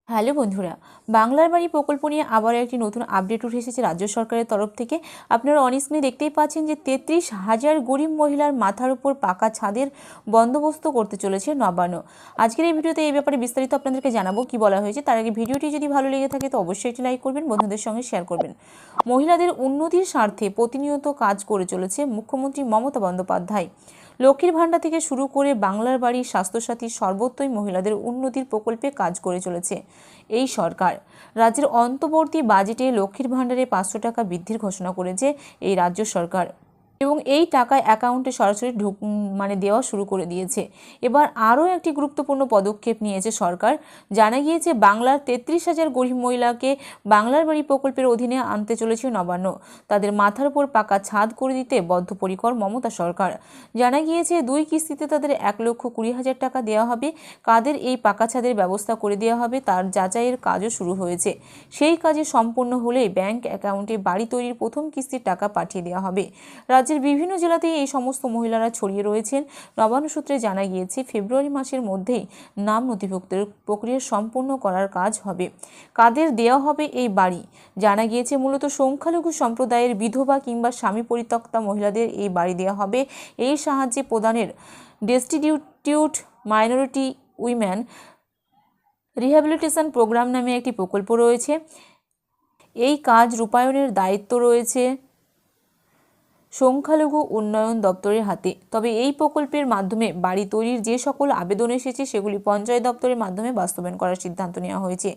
Hello বন্ধুরা, বাংলার বাড়ি প্রকল্প নিয়ে আবারও একটি নতুন আপডেট উঠে এসেছে রাজ্য সরকারের তরফ থেকে। আপনারা অন স্ক্রিনে দেখতেই পাচ্ছেন যে 33,000 গরিব মহিলার মাথার উপর পাকা ছাদের বন্দোবস্ত করতে চলেছে নবান্ন। আজকের এই ভিডিওতে এই ব্যাপারে বিস্তারিত আপনাদেরকে জানাবো কি বলা হয়েছে। তার আগে ভিডিওটি যদি ভালো লেগে থাকে তো অবশ্যই একটি লাইক করবেন, বন্ধুদের সঙ্গে শেয়ার করবেন। মহিলাদের উন্নতির স্বার্থে প্রতিনিয়ত কাজ করে চলেছে মুখ্যমন্ত্রী মমতা বন্দ্যোপাধ্যায়। লক্ষ্মীর ভাণ্ডার থেকে শুরু করে বাংলার বাড়ি, স্বাস্থ্যসাথী সর্বত্রই মহিলাদের উন্নতির প্রকল্পে কাজ করে চলেছে এই সরকার। রাজ্যের অন্তর্বর্তী বাজেটে লক্ষ্মীর ভাণ্ডারে 500 টাকা বৃদ্ধির ঘোষণা করেছে এই রাজ্য সরকার এবং এই টাকা অ্যাকাউন্টে সরাসরি দেওয়া শুরু করে দিয়েছে। এবার আরও একটি গুরুত্বপূর্ণ পদক্ষেপ নিয়েছে সরকার। জানা গিয়েছে বাংলার 33,000 গরিব মহিলাকে বাংলার বাড়ি প্রকল্পের অধীনে আনতে চলেছে নবান্ন। তাদের মাথার উপর পাকা ছাদ করে দিতে বদ্ধপরিকর মমতা সরকার। জানা গিয়েছে 2 কিস্তিতে তাদের 1,20,000 টাকা দেওয়া হবে। কাদের এই পাকা ছাদের ব্যবস্থা করে দেওয়া হবে তার যাচাইয়ের কাজও শুরু হয়েছে। সেই কাজে সম্পন্ন হলেই ব্যাংক অ্যাকাউন্টে বাড়ি তৈরির প্রথম কিস্তির টাকা পাঠিয়ে দেওয়া হবে। রাজ্যের বিভিন্ন জেলাতেই এই সমস্ত মহিলারা ছড়িয়ে রয়েছেন। নবান্ন সূত্রে জানা গিয়েছে ফেব্রুয়ারি মাসের মধ্যেই নাম নথিভুক্তের প্রক্রিয়া সম্পূর্ণ করার কাজ হবে। কাদের দেওয়া হবে এই বাড়ি? জানা গিয়েছে মূলত সংখ্যালঘু সম্প্রদায়ের বিধবা কিংবা স্বামী পরিত্যক্তা মহিলাদের এই বাড়ি দেওয়া হবে। এই সাহায্যে প্রদানের destitute minority women rehabilitation programme নামে একটি প্রকল্প রয়েছে। এই কাজ রূপায়ণের দায়িত্ব রয়েছে সংখ্যালঘু উন্নয়ন দপ্তরের হাতে। তবে এই প্রকল্পের মাধ্যমে বাড়ি তৈরির যে সকল আবেদন এসেছে সেগুলি পঞ্চায়েত দপ্তরের মাধ্যমে বাস্তবায়ন করার সিদ্ধান্ত নেওয়া হয়েছে।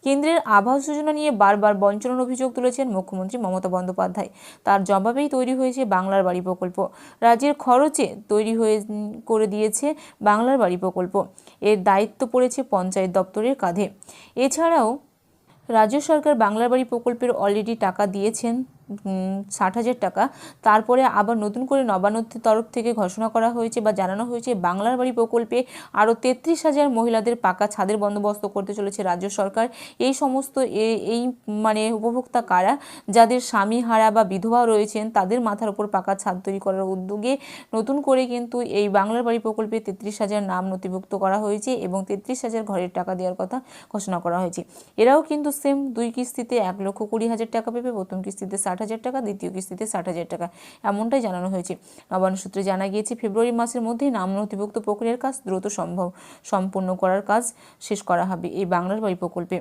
কেন্দ্রের আবাস যোজনা নিয়ে বারবার বঞ্চনার অভিযোগ তুলেছেন মুখ্যমন্ত্রী মমতা বন্দ্যোপাধ্যায়। তার জবাবেই তৈরি হয়েছে বাংলার বাড়ি প্রকল্প। রাজ্যের খরচে তৈরি করে দিয়েছে বাংলার বাড়ি প্রকল্প। এর দায়িত্ব পড়েছে পঞ্চায়েত দপ্তরের কাঁধে। এছাড়াও রাজ্য সরকার বাংলার বাড়ি প্রকল্পের অলরেডি টাকা দিয়েছেন 60,000 টাকা। তারপরে আবার নতুন করে নবান্নর তরফ থেকে ঘোষণা করা হয়েছে বা জানানো হয়েছে বাংলার বাড়ি প্রকল্পে আরও 33,000 মহিলাদের পাকা ছাদের বন্দোবস্ত করতে চলেছে রাজ্য সরকার। এই সমস্ত এই উপভোক্তা কারা? যাদের স্বামী হারা বা বিধবা রয়েছেন তাদের মাথার উপর পাকা ছাদ তৈরি করার উদ্যোগে নতুন করে কিন্তু এই বাংলার বাড়ি প্রকল্পে 33,000 নাম নথিভুক্ত করা হয়েছে এবং 33,000 ঘরের টাকা দেওয়ার কথা ঘোষণা করা হয়েছে। এরাও কিন্তু সেম 2 কিস্তিতে 1,20,000 টাকা পেবে। প্রথম কিস্তিতে 60,000 টাকা, দ্বিতীয় কিস্তিতে 60,000 টাকা, এমনটাই জানানো হয়েছে। নবান্ন সূত্রে জানা গিয়েছে ফেব্রুয়ারি মাসের মধ্যেই নাম নথিভুক্ত প্রক্রিয়ার কাজ দ্রুত সম্পূর্ণ করার কাজ শেষ করা হবে এই বাংলার বাড়ি প্রকল্পে।